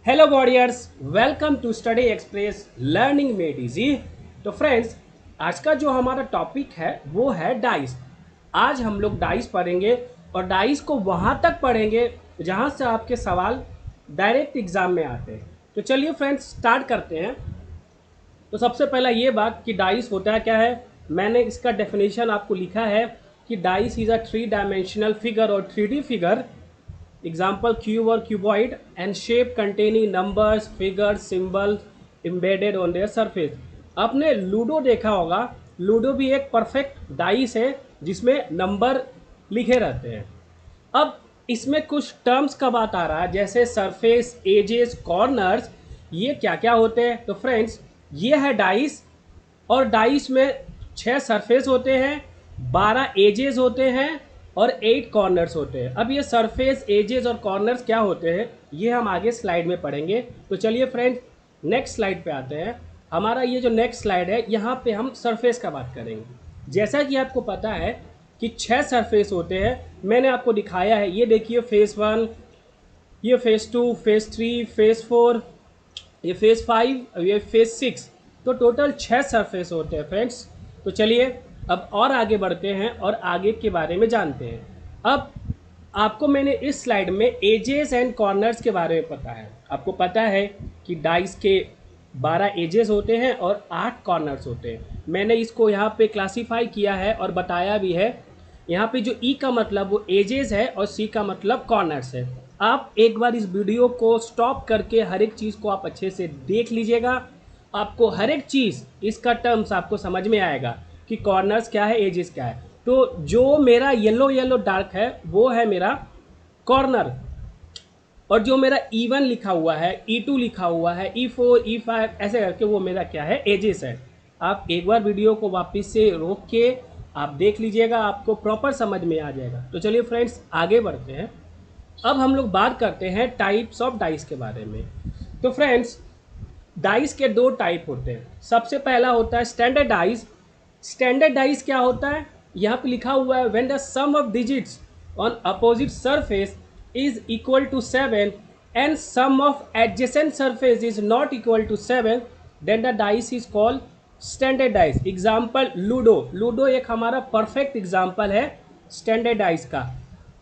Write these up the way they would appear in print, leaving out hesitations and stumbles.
Hello warriors, welcome to Study Express learning made easy. तो friends, आज का जो हमारा टॉपिक है वो है डाइस। आज हम लोग डाइस पढ़ेंगे और डाइस को वहाँ तक पढ़ेंगे जहाँ से आपके सवाल डायरेक्ट एग्जाम में आते हैं। तो चलिए फ्रेंड्स, स्टार्ट करते हैं। तो सबसे पहला ये बात कि डाइस होता है क्या है, मैंने इसका डेफिनेशन आपको लिखा है कि dice is a three dimensional figure और 3D figure, example cube or cuboid and shape containing numbers figures symbols embedded on their surface। आपने लूडो देखा होगा। लूडो भी एक परफेक्ट डाइस है जिसमें नंबर लिखे रहते हैं। अब इसमें कुछ टर्म्स का बात आ रहा है, जैसे सरफेस, एजेस, कॉर्नर्स। ये क्या क्या होते हैं? तो फ्रेंड्स, ये है डाइस। और डाइस में 6 सरफेस होते हैं, 12 एजेस होते हैं और 8 कॉर्नर्स होते हैं। अब ये सरफेस, एजेस और कॉर्नर्स क्या होते हैं ये हम आगे स्लाइड में पढ़ेंगे। तो चलिए फ्रेंड्स, नेक्स्ट स्लाइड पे आते हैं। हमारा ये जो नेक्स्ट स्लाइड है यहाँ पे हम सरफेस का बात करेंगे। जैसा कि आपको पता है कि 6 सरफेस होते हैं, मैंने आपको दिखाया है। ये देखिए फेस 1, ये फेस 2, फेस 3, फेस 4, ये फेस 5, ये फेस 6। तो टोटल 6 सरफेस होते हैं फ्रेंड्स। तो चलिए अब और आगे बढ़ते हैं और आगे के बारे में जानते हैं। अब आपको मैंने इस स्लाइड में एजेस एंड कॉर्नर्स के बारे में पता है। आपको पता है कि डाइस के 12 एजेस होते हैं और 8 कॉर्नर्स होते हैं। मैंने इसको यहाँ पे क्लासीफाई किया है और बताया भी है। यहाँ पे जो ई का मतलब वो एजेस है और सी का मतलब कॉर्नर्स है। आप एक बार इस वीडियो को स्टॉप करके हर एक चीज़ को आप अच्छे से देख लीजिएगा। आपको हर एक चीज़ इसका टर्म्स आपको समझ में आएगा कि कॉर्नर्स क्या है, एजेस क्या है। तो जो मेरा येलो येलो डार्क है वो है मेरा कॉर्नर, और जो मेरा E1 लिखा हुआ है, E2 लिखा हुआ है, E4, E5 ऐसे करके वो मेरा क्या है, एजेस है। आप एक बार वीडियो को वापस से रोक के आप देख लीजिएगा, आपको प्रॉपर समझ में आ जाएगा। तो चलिए फ्रेंड्स, आगे बढ़ते हैं। अब हम लोग बात करते हैं टाइप्स ऑफ डाइस के बारे में। तो फ्रेंड्स, डाइस के 2 टाइप होते हैं। सबसे पहला होता है स्टैंडर्ड डाइस। स्टैंडर्ड डाइस क्या होता है? यहाँ पे लिखा हुआ है when the sum of digits on opposite surface is equal to 7 and sum of adjacent surface is not equal to 7, then the dice is called standard dice. Example ludo. Ludo एक हमारा परफेक्ट एग्जाम्पल है standard dice का।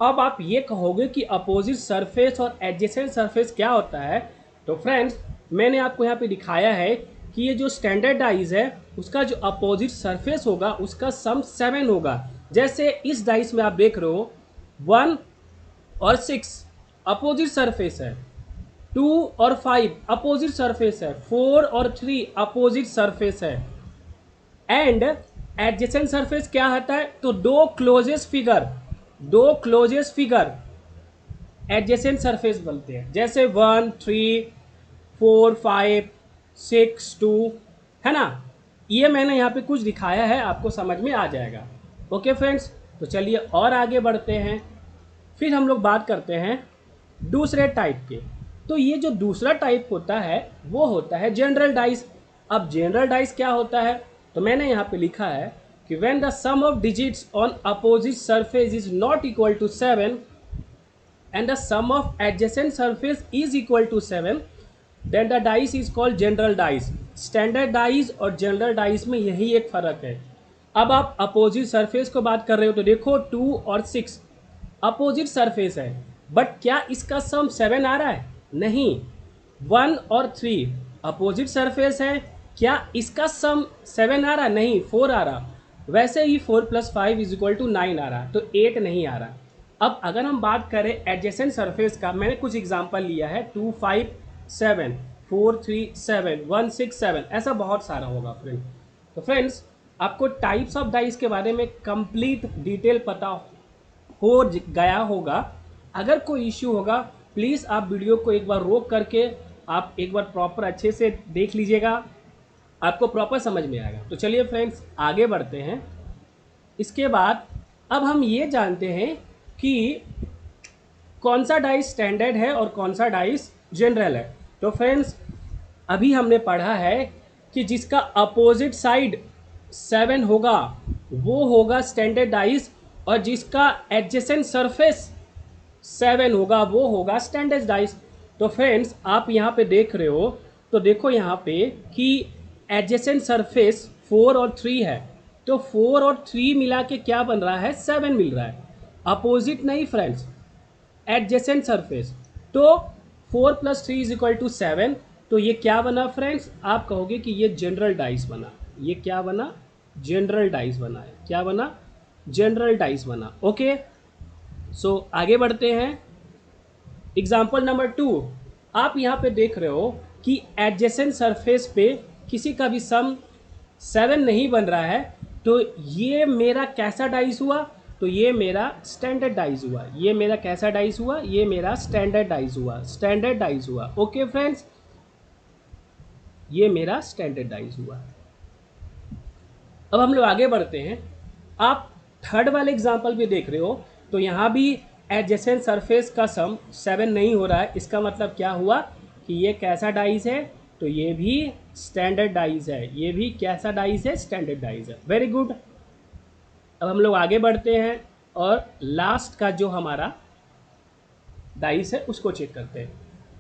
अब आप ये कहोगे कि opposite surface और एडजेसेंट सरफेस क्या होता है? तो फ्रेंड्स, मैंने आपको यहाँ पे दिखाया है कि ये जो स्टैंडर्ड डाइस है उसका जो अपोजिट सरफेस होगा उसका सम 7 होगा। जैसे इस डाइस में आप देख रहे हो 1 और 6 अपोजिट सरफेस है, 2 और 5 अपोजिट सरफेस है, 4 और 3 अपोजिट सरफेस है। एंड एडजेसेंट सरफेस क्या होता है? तो दो क्लोजेस्ट फिगर एडजेसेंट सरफेस बनते हैं। जैसे 1, 3, 4, 5, 6, 2, है ना। ये मैंने यहाँ पे कुछ दिखाया है, आपको समझ में आ जाएगा। ओके फ्रेंड्स, तो चलिए और आगे बढ़ते हैं। फिर हम लोग बात करते हैं दूसरे टाइप के। तो ये जो दूसरा टाइप होता है वो होता है जनरल डाइस। अब जनरल डाइस क्या होता है? तो मैंने यहाँ पे लिखा है कि when the sum of digits on opposite surface is not equal to 7 and the sum of adjacent surface is equal to 7, then the dice is called general dice। Standard dice और जनरल डाइस में यही एक फ़र्क है। अब आप opposite surface को बात कर रहे हो तो देखो 2 और 6 अपोजिट सरफेस है, बट क्या इसका सम 7 आ रहा है? नहीं। 1 और 3 अपोजिट सरफेस है, क्या इसका सम 7 आ रहा? नहीं, 4 आ रहा। वैसे ही 4 + 5 = 9 आ रहा, तो 8 नहीं आ रहा। अब अगर हम बात करें एडजेसेंट सरफेस का, मैंने कुछ एग्जांपल लिया है 2, 5, 7, 4, 3, 7, 1, 6, 7, ऐसा बहुत सारा होगा फ्रेंड। तो फ्रेंड्स, आपको टाइप्स ऑफ डाइस के बारे में कंप्लीट डिटेल पता हो गया होगा। अगर कोई इश्यू होगा प्लीज़ आप वीडियो को एक बार रोक करके आप एक बार प्रॉपर अच्छे से देख लीजिएगा, आपको प्रॉपर समझ में आएगा। तो चलिए फ्रेंड्स, आगे बढ़ते हैं। इसके बाद अब हम ये जानते हैं कि कौन सा डाइस स्टैंडर्ड है और कौन सा डाइस जनरल है। तो फ्रेंड्स, अभी हमने पढ़ा है कि जिसका अपोजिट साइड 7 होगा वो होगा स्टैंडर्ड डाइस, और जिसका एडजेसेंट सरफेस 7 होगा वो होगा स्टैंडर्ड डाइस। तो फ्रेंड्स आप यहाँ पे देख रहे हो, तो देखो यहाँ पे कि एडजेसेंट सरफेस 4 और 3 है, तो 4 और 3 मिला के क्या बन रहा है, 7 मिल रहा है। अपोजिट नहीं फ्रेंड्स, एडजेसेंट सरफेस। तो 4 + 3 = 7। तो ये क्या बना फ्रेंड्स, आप कहोगे कि ये जनरल डाइस बना। ये क्या बना, जनरल डाइस बना है। क्या बना, जनरल डाइस बना। ओके, सो आगे बढ़ते हैं। एग्जाम्पल नंबर 2, आप यहाँ पे देख रहे हो कि एडजेसेंट सरफेस पे किसी का भी सम 7 नहीं बन रहा है, तो ये मेरा कैसा डाइस हुआ, तो ये मेरा स्टैंडर्ड डाइस हुआ। ये मेरा कैसा डाइस हुआ, ये मेरा स्टैंडर्ड डाइस हुआ, स्टैंडर्ड डाइस हुआ। ओके फ्रेंड्स, ये मेरा स्टैंडर्ड डाइस हुआ। अब हम लोग आगे बढ़ते हैं। आप थर्ड वाले एग्जाम्पल भी देख रहे हो, तो यहाँ भी एडजेसेंट सरफेस का सम 7 नहीं हो रहा है। इसका मतलब क्या हुआ कि ये कैसा डाइस है, तो ये भी स्टैंडर्ड डाइस है। ये भी कैसा डाइस है, स्टैंडर्ड डाइस है। Very good. अब हम लोग आगे बढ़ते हैं और लास्ट का जो हमारा डाइस है उसको चेक करते हैं।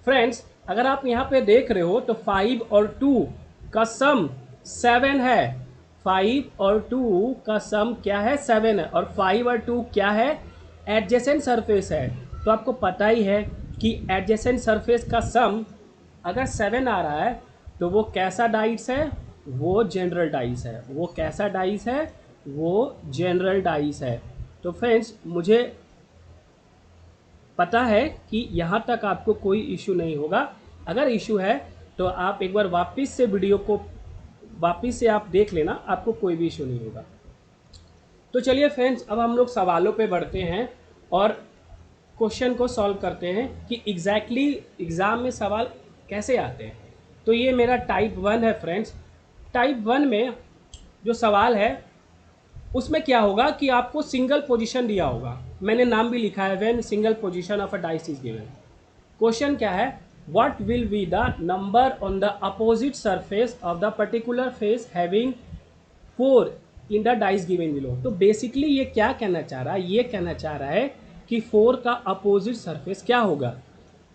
फ्रेंड्स अगर आप यहाँ पे देख रहे हो, तो 5 और 2 का सम 7 है। 5 और 2 का सम क्या है, 7 है। और 5 और 2 क्या है, एडजेसेंट सरफेस है। तो आपको पता ही है कि एडजेसेंट सरफेस का सम अगर 7 आ रहा है, तो वो कैसा डाइस है, वो जनरल डाइस है। वो कैसा डाइस है, वो जनरल डाइस है। तो फ्रेंड्स मुझे पता है कि यहाँ तक आपको कोई इशू नहीं होगा। अगर इशू है तो आप एक बार वापस से वीडियो को वापस से आप देख लेना, आपको कोई भी इशू नहीं होगा। तो चलिए फ्रेंड्स, अब हम लोग सवालों पे बढ़ते हैं और क्वेश्चन को सॉल्व करते हैं कि एग्जैक्टली एग्ज़ाम में सवाल कैसे आते हैं। तो ये मेरा टाइप 1 है फ्रेंड्स। टाइप 1 में जो सवाल है उसमें क्या होगा कि आपको सिंगल पोजीशन दिया होगा। मैंने नाम भी लिखा है, when single position of a dice is given. Question क्या है, what will be the number on the opposite surface of the particular face having 4 in the dice given below. तो बेसिकली ये क्या कहना चाह रहा है, ये कहना चाह रहा है कि 4 का अपोजिट सरफेस क्या होगा।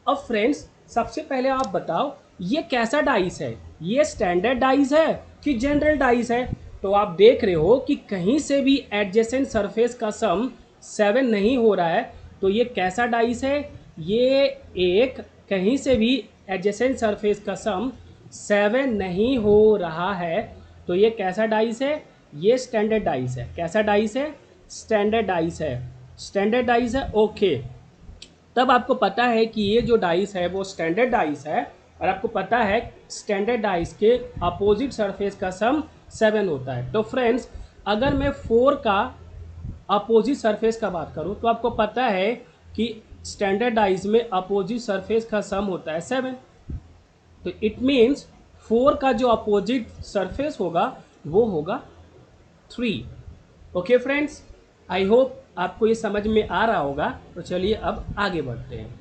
अब फ्रेंड्स सबसे पहले आप बताओ ये कैसा डाइस है, ये स्टैंडर्ड डाइस है कि जनरल डाइस है। तो आप देख रहे हो कि कहीं से भी एडजेसेंट सरफेस का सम 7 नहीं हो रहा है, तो ये कैसा डाइस है, ये एक कहीं से भी एडजेसेंट सरफेस का सम 7 नहीं हो रहा है, तो ये कैसा डाइस है, ये स्टैंडर्ड डाइस है। कैसा डाइस है, स्टैंडर्ड डाइस है। स्टैंडर्ड डाइस है। ओके, तब आपको पता है कि ये जो डाइस है वो स्टैंडर्ड डाइस है, और आपको पता है स्टैंडर्ड डाइस के अपोजिट सरफेस का सम 7 होता है। तो फ्रेंड्स अगर मैं 4 का अपोजिट सरफेस का बात करूं, तो आपको पता है कि स्टैंडर्ड डाइस में अपोजिट सरफेस का सम होता है 7। तो इट मीन्स 4 का जो अपोजिट सरफेस होगा वो होगा 3। ओके फ्रेंड्स, आई होप आपको ये समझ में आ रहा होगा। तो चलिए अब आगे बढ़ते हैं।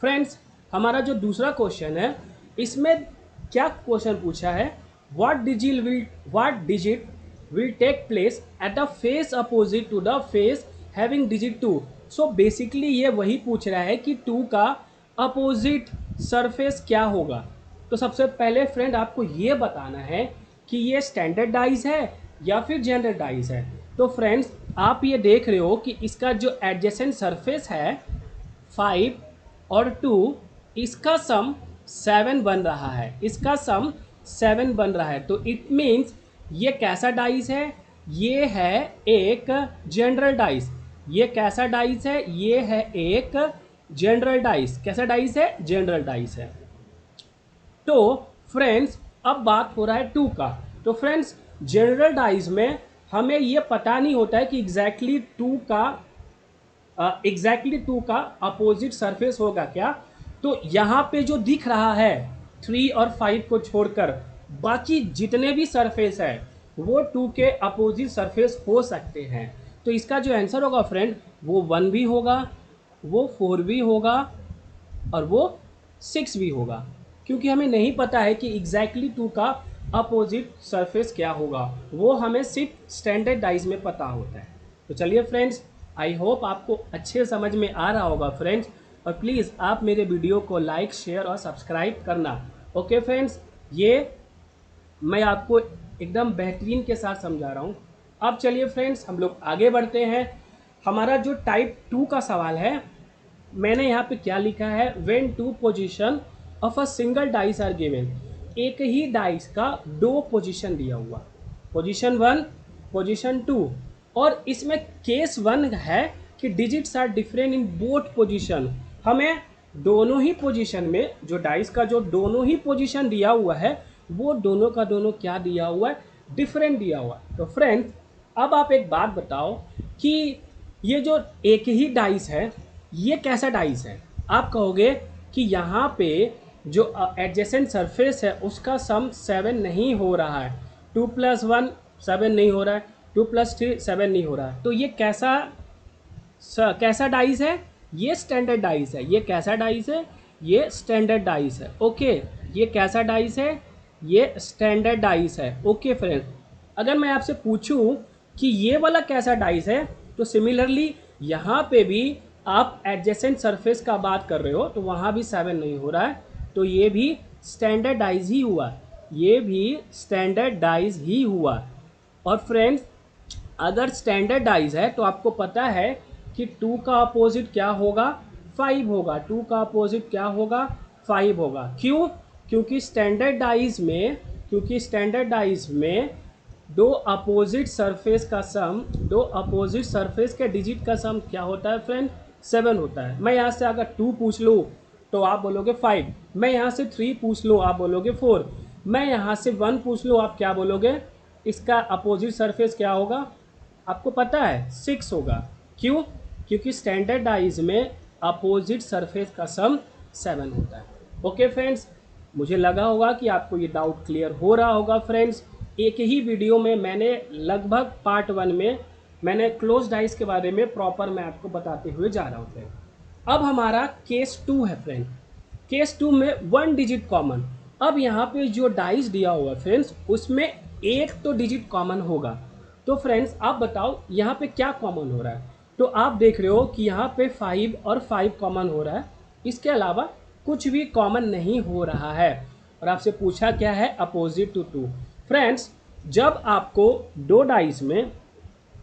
फ्रेंड्स हमारा जो दूसरा क्वेश्चन है, इसमें क्या क्वेश्चन पूछा है, what digit will take place at the face opposite to the face having digit 2। So basically ये वही पूछ रहा है कि 2 का अपोजिट सरफेस क्या होगा। तो सबसे पहले फ्रेंड आपको ये बताना है कि ये स्टैंडर्ड डाइस है या फिर जनरल डाइस है। तो फ्रेंड्स आप ये देख रहे हो कि इसका जो एडजेसेंट सरफेस है 5 और 2, इसका सम 7 बन रहा है। इसका सम 7 बन रहा है। तो इट मीन्स ये कैसा डाइस है, ये है एक जनरल डाइस। ये कैसा डाइस है, ये है एक जनरल डाइस। कैसा डाइस है, जनरल डाइस है। तो फ्रेंड्स अब बात हो रहा है 2 का। तो फ्रेंड्स जनरल डाइस में हमें ये पता नहीं होता है कि एग्जैक्टली 2 का अपोजिट सरफेस होगा क्या। तो यहाँ पे जो दिख रहा है 3 और 5 को छोड़कर बाकी जितने भी सरफेस है वो 2 के अपोजिट सरफेस हो सकते हैं। तो इसका जो आंसर होगा फ्रेंड वो 1 भी होगा, वो 4 भी होगा और वो 6 भी होगा, क्योंकि हमें नहीं पता है कि एग्जैक्टली 2 का अपोजिट सरफेस क्या होगा। वो हमें सिर्फ स्टैंडर्ड डाइस में पता होता है। तो चलिए फ्रेंड्स, आई होप आपको अच्छे समझ में आ रहा होगा फ्रेंड्स। और प्लीज़ आप मेरे वीडियो को लाइक, शेयर और सब्सक्राइब करना। ओके फ्रेंड्स, ये मैं आपको एकदम बेहतरीन के साथ समझा रहा हूँ। अब चलिए फ्रेंड्स, हम लोग आगे बढ़ते हैं। हमारा जो टाइप 2 का सवाल है, मैंने यहाँ पे क्या लिखा है, when two position of a single dice are given. एक ही डाइस का दो पोजीशन दिया हुआ, पोजीशन 1, पोजीशन 2, और इसमें केस 1 है कि digits are different in both position. हमें दोनों ही पोजीशन में जो डाइस का जो दोनों ही पोजीशन दिया हुआ है, वो दोनों का दोनों क्या दिया हुआ है, डिफरेंट दिया हुआ है। तो फ्रेंड्स, अब आप एक बात बताओ कि ये जो एक ही डाइस है, ये कैसा डाइस है। आप कहोगे कि यहाँ पे जो एडजेसेंट सरफेस है उसका सम 7 नहीं हो रहा है, 2 + 1 7 नहीं हो रहा है, 2 + 3 7 नहीं हो रहा है। तो ये कैसा डाइस है, ये स्टैंडर्ड डाइस है। ये कैसा डाइस है, ये स्टैंडर्ड डाइस है। ओके, ये कैसा डाइस है, ये स्टैंडर्ड डाइस है। ओके फ्रेंड्स, अगर मैं आपसे पूछूं कि ये वाला कैसा डाइस है, तो सिमिलरली यहाँ पे भी आप एडजेसेंट सरफेस का बात कर रहे हो, तो वहाँ भी 7 नहीं हो रहा है, तो ये भी स्टैंडर्ड डाइस ही हुआ, ये भी स्टैंडर्ड डाइस ही हुआ। और फ्रेंड्स, अगर स्टैंडर्ड डाइस है तो आपको पता है कि 2 का अपोजिट क्या होगा, 5 होगा। 2 का अपोजिट क्या होगा, 5 होगा। क्यों? क्योंकि स्टैंडर्ड डाइस में दो अपोजिट सरफेस का सम, दो अपोजिट सरफेस के डिजिट का सम क्या होता है फ्रेंड, 7 होता है। मैं यहाँ से अगर 2 पूछ लूँ तो आप बोलोगे 5, मैं यहाँ से 3 पूछ लूँ आप बोलोगे 4, मैं यहाँ से 1 पूछ लूँ आप क्या बोलोगे, इसका अपोजिट सरफेस क्या होगा, आपको पता है 6 होगा। क्यों? क्योंकि स्टैंडर्ड डाइज में अपोजिट सरफेस का सम 7 होता है। ओके फ्रेंड्स, मुझे लगा होगा कि आपको ये डाउट क्लियर हो रहा होगा। फ्रेंड्स, एक ही वीडियो में मैंने लगभग पार्ट 1 में मैंने क्लोज डाइस के बारे में प्रॉपर मैं आपको बताते हुए जा रहा हूँ फ्रेंड। अब हमारा केस 2 है फ्रेंड। केस 2 में 1 डिजिट कॉमन। अब यहाँ पे जो डाइस दिया हुआ फ्रेंड्स, उसमें एक तो डिजिट कॉमन होगा। तो फ्रेंड्स, आप बताओ यहाँ पे क्या कॉमन हो रहा है। तो आप देख रहे हो कि यहाँ पे 5 और 5 कॉमन हो रहा है, इसके अलावा कुछ भी कॉमन नहीं हो रहा है। और आपसे पूछा क्या है, अपोजिट टू 2। फ्रेंड्स, जब आपको दो डाइस में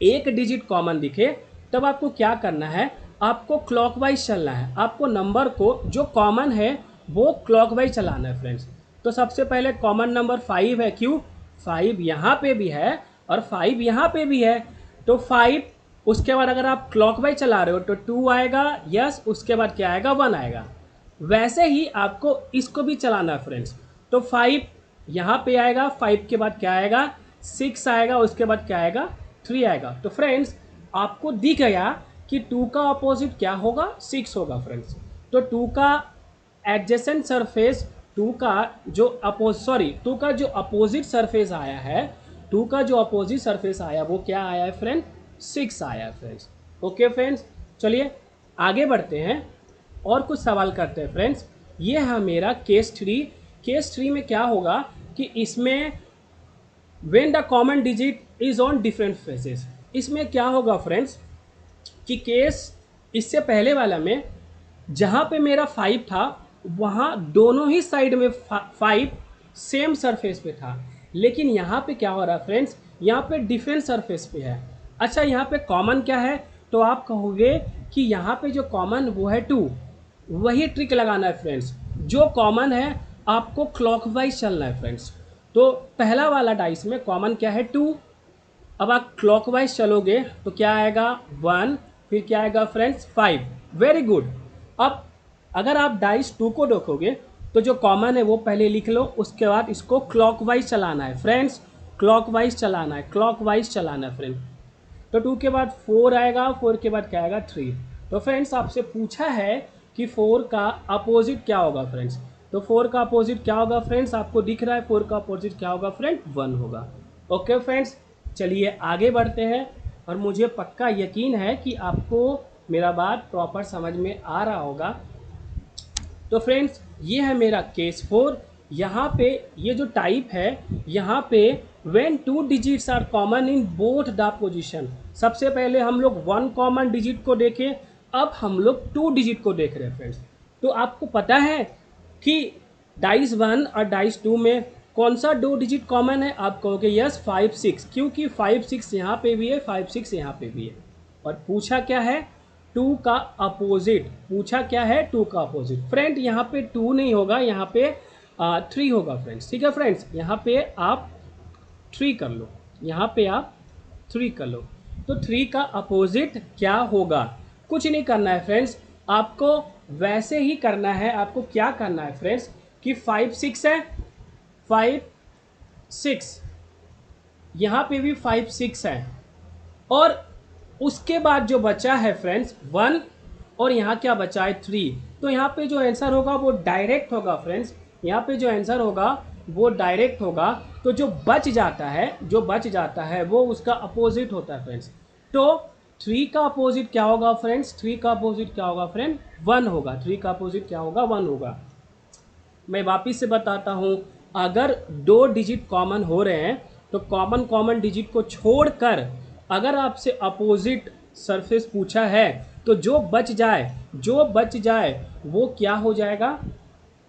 एक डिजिट कॉमन दिखे, तब आपको क्या करना है, आपको क्लॉकवाइज चलना है। आपको नंबर को जो कॉमन है वो क्लॉकवाइज चलाना है फ्रेंड्स। तो सबसे पहले कॉमन नंबर 5 है। क्यों? 5 यहाँ पे भी है और 5 यहाँ पे भी है, तो 5, उसके बाद अगर आप क्लॉकवाइज चला रहे हो तो 2 आएगा, यस, उसके बाद क्या आएगा, 1 आएगा। वैसे ही आपको इसको भी चलाना है फ्रेंड्स। तो 5 यहाँ पे आएगा, 5 के बाद क्या आएगा, 6 आएगा, उसके बाद क्या आएगा, 3 आएगा। तो फ्रेंड्स, आपको दिख गया कि 2 का अपोजिट क्या होगा, 6 होगा फ्रेंड्स। तो 2 का एडजेसेंट सरफेस, 2 का जो अपोजिट सरफेस आया है, 2 का जो अपोजिट सरफेस आया वो क्या आया है फ्रेंड, 6 आया है फ्रेंड्स। ओके फ्रेंड्स, चलिए आगे बढ़ते हैं और कुछ सवाल करते हैं फ्रेंड्स। ये है मेरा केस 3। केस 3 में क्या होगा कि इसमें when the common digit is on different phases. इसमें क्या होगा फ्रेंड्स कि केस इससे पहले वाला में जहाँ पे मेरा 5 था, वहाँ दोनों ही साइड में 5 सेम सरफेस पे था। लेकिन यहाँ पे क्या हो रहा है फ्रेंड्स, यहाँ पे डिफरेंट सरफेस पे है। अच्छा, यहाँ पे कॉमन क्या है, तो आप कहोगे कि यहाँ पे जो कॉमन वो है 2। वही ट्रिक लगाना है फ्रेंड्स, जो कॉमन है आपको क्लॉकवाइज चलना है फ्रेंड्स। तो पहला वाला डाइस में कॉमन क्या है, 2। अब आप क्लॉकवाइज चलोगे तो क्या आएगा, 1, फिर क्या आएगा फ्रेंड्स, 5। Very good. अब अगर आप डाइस 2 को देखोगे तो जो कॉमन है वो पहले लिख लो, उसके बाद इसको क्लॉकवाइज चलाना है फ्रेंड्स, क्लॉकवाइज चलाना है फ्रेंड। तो 2 के बाद 4 आएगा, 4 के बाद क्या आएगा, 3। तो फ्रेंड्स, आपसे पूछा है कि 4 का अपोजिट क्या होगा फ्रेंड्स। तो 4 का अपोजिट क्या होगा फ्रेंड्स, आपको दिख रहा है 4 का अपोजिट क्या होगा फ्रेंड, 1 होगा। ओके फ्रेंड्स, चलिए आगे बढ़ते हैं। और मुझे पक्का यकीन है कि आपको मेरा बात प्रॉपर समझ में आ रहा होगा। तो फ्रेंड्स, ये है मेरा केस 4। यहाँ पे ये जो टाइप है, यहाँ पे when 2 digits are common in both the position. सबसे पहले हम लोग 1 कॉमन डिजिट को देखें, अब हम लोग 2 डिजिट को देख रहे हैं फ्रेंड्स। तो आपको पता है कि डाइस 1 और डाइस 2 में कौन सा 2 डिजिट कॉमन है? आप कहोगे यस 5 6, क्योंकि 5 6 यहाँ पे भी है, 5 6 यहाँ पे भी है। और पूछा क्या है? 2 का अपोजिट। पूछा क्या है? 2 का अपोजिट। फ्रेंड यहाँ पे 2 नहीं होगा, यहाँ पे 3 होगा फ्रेंड्स। ठीक है फ्रेंड्स, यहाँ पे आप 3 कर लो, यहाँ पे आप 3 कर लो। तो 3 का अपोजिट क्या होगा? कुछ नहीं करना है फ्रेंड्स, आपको वैसे ही करना है। आपको क्या करना है फ्रेंड्स कि 5 6 है, 5 6, यहाँ पे भी 5 6 है, और उसके बाद जो बचा है फ्रेंड्स 1, और यहाँ क्या बचा है 3। तो यहाँ पे जो आंसर होगा वो डायरेक्ट होगा फ्रेंड्स, यहाँ पे जो आंसर होगा वो डायरेक्ट होगा। तो जो बच जाता है, जो बच जाता है वो उसका अपोजिट होता है फ्रेंड्स। तो 3 का अपोजिट क्या होगा फ्रेंड्स? 3 का अपोजिट क्या होगा फ्रेंड? 1 होगा। 3 का अपोजिट क्या होगा? 1 होगा। मैं वापिस से बताता हूँ, अगर 2 डिजिट कॉमन हो रहे हैं तो कॉमन डिजिट को छोड़कर अगर आपसे अपोजिट सरफेस पूछा है तो जो बच जाए वो क्या हो जाएगा?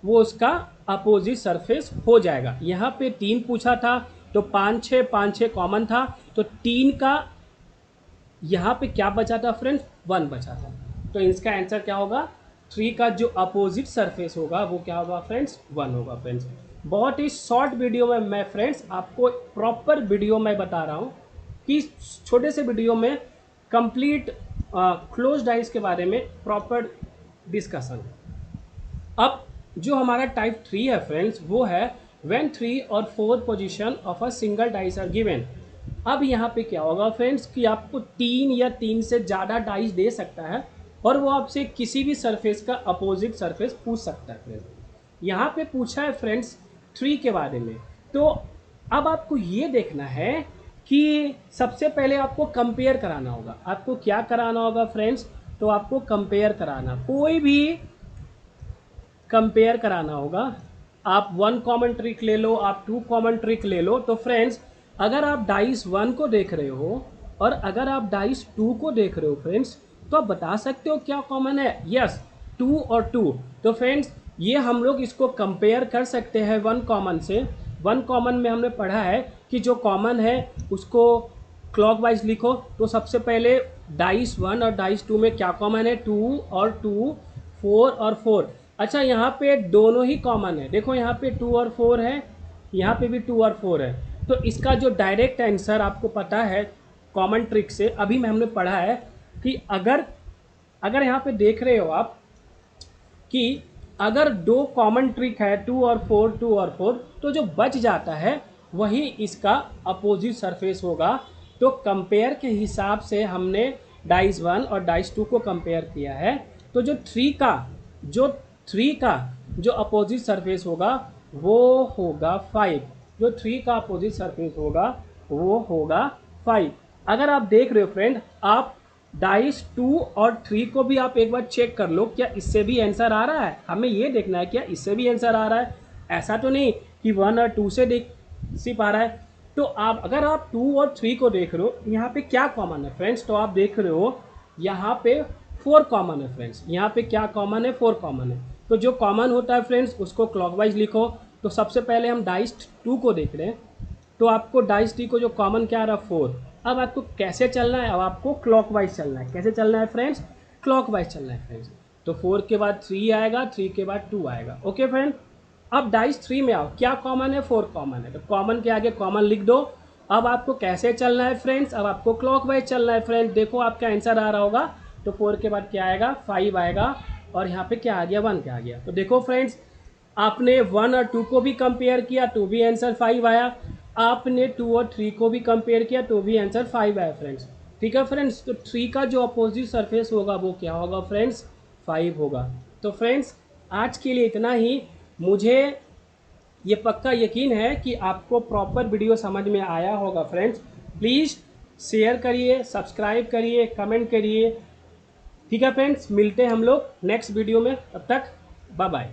वो उसका अपोजिट सरफेस हो जाएगा। यहाँ पे 3 पूछा था तो 5 6 कॉमन था, तो 3 का यहाँ पे क्या बचा था फ्रेंड्स? 1 बचा था। तो इसका आंसर क्या होगा? 3 का जो अपोजिट सरफेस होगा वो क्या होगा फ्रेंड्स? 1 होगा फ्रेंड्स। बहुत ही शॉर्ट वीडियो में मैं फ्रेंड्स आपको प्रॉपर वीडियो में बता रहा हूँ कि छोटे से वीडियो में कंप्लीट क्लोज डाइस के बारे में प्रॉपर डिस्कशन। अब जो हमारा टाइप 3 है फ्रेंड्स वो है व्हेन 3 और 4 position of a single dice are given. अब यहाँ पे क्या होगा फ्रेंड्स कि आपको 3 या 3 से ज़्यादा डाइस दे सकता है और वो आपसे किसी भी सरफेस का अपोजिट सरफेस पूछ सकता है फ्रेंड्स। यहाँ पे पूछा है फ्रेंड्स 3 के बारे में। तो अब आपको ये देखना है कि सबसे पहले आपको कंपेयर कराना होगा। आपको क्या कराना होगा फ्रेंड्स? तो आपको कंपेयर कराना, कोई भी कंपेयर कराना होगा। आप 1 कॉमन ट्रिक ले लो, आप 2 कॉमन ट्रिक ले लो। तो फ्रेंड्स अगर आप डाइस 1 को देख रहे हो और अगर आप डाइस 2 को देख रहे हो फ्रेंड्स, तो आप बता सकते हो क्या कॉमन है? यस, 2 और 2। तो फ्रेंड्स ये हम लोग इसको कंपेयर कर सकते हैं 1 कॉमन से। 1 कॉमन में हमने पढ़ा है कि जो कॉमन है उसको क्लॉकवाइज लिखो। तो सबसे पहले डाइस 1 और डाइस 2 में क्या कॉमन है? 2 और 2, 4 और 4। अच्छा, यहाँ पे दोनों ही कॉमन है। देखो यहाँ पे 2 और 4 है, यहाँ पे भी 2 और 4 है। तो इसका जो डायरेक्ट आंसर आपको पता है कॉमन ट्रिक से, अभी में हमने पढ़ा है कि अगर यहाँ पे देख रहे हो आप कि अगर 2 कॉमन ट्रिक है 2 और 4, 2 और 4, तो जो बच जाता है वही इसका अपोजिट सरफेस होगा। तो कंपेयर के हिसाब से हमने डाइस 1 और डाइस 2 को कंपेयर किया है। तो जो 3 का जो अपोजिट सरफेस होगा वो होगा 5। जो 3 का अपोजिट सरफेस होगा वो होगा 5। अगर आप देख रहे हो फ्रेंड, आप डाइस 2 और 3 को भी आप एक बार चेक कर लो, क्या इससे भी आंसर आ रहा है? हमें ये देखना है क्या इससे भी आंसर आ रहा है। ऐसा तो नहीं कि 1 और 2 से देख सिर्फ आ रहा है। तो अगर आप 2 और 3 को देख रहे हो, यहाँ पे क्या कॉमन है फ्रेंड्स? तो आप देख रहे हो यहाँ पे 4 कॉमन है फ्रेंड्स। यहाँ पे क्या कॉमन है? 4 कॉमन है। तो जो कॉमन होता है फ्रेंड्स उसको क्लॉकवाइज लिखो। तो सबसे पहले हम डाइस 2 को देख रहे हैं, तो आपको डाइस 3 को जो कॉमन क्या आ रहा है? 4। अब आपको कैसे चलना है? अब आपको क्लॉकवाइज चलना है। कैसे चलना है फ्रेंड्स? क्लॉकवाइज चलना है फ्रेंड्स। तो 4 के बाद 3 आएगा, 3 के बाद 2 आएगा। ओके फ्रेंड, अब डाइस 3 में आओ, क्या कॉमन है? 4 कॉमन है। तो कॉमन के आगे कॉमन लिख दो। अब आपको कैसे चलना है फ्रेंड्स? अब आपको क्लॉकवाइज चलना है फ्रेंड्स। देखो आपका आंसर आ रहा होगा। तो 4 के बाद क्या आएगा? 5 आएगा, और यहाँ पे क्या आ गया? 1 क्या आ गया? तो देखो फ्रेंड्स, आपने 1 और 2 को भी कंपेयर किया तो भी आंसर 5 आया। आपने 2 और 3 को भी कंपेयर किया तो भी आंसर 5 आया फ्रेंड्स। ठीक है फ्रेंड्स, तो 3 का जो अपोजिट सरफेस होगा वो क्या होगा फ्रेंड्स? 5 होगा। तो फ्रेंड्स आज के लिए इतना ही। मुझे ये पक्का यकीन है कि आपको प्रॉपर वीडियो समझ में आया होगा फ्रेंड्स। प्लीज़ शेयर करिए, सब्सक्राइब करिए, कमेंट करिए। ठीक है फ्रेंड्स, मिलते हैं हम लोग नेक्स्ट वीडियो में। तब तक बाय बाय।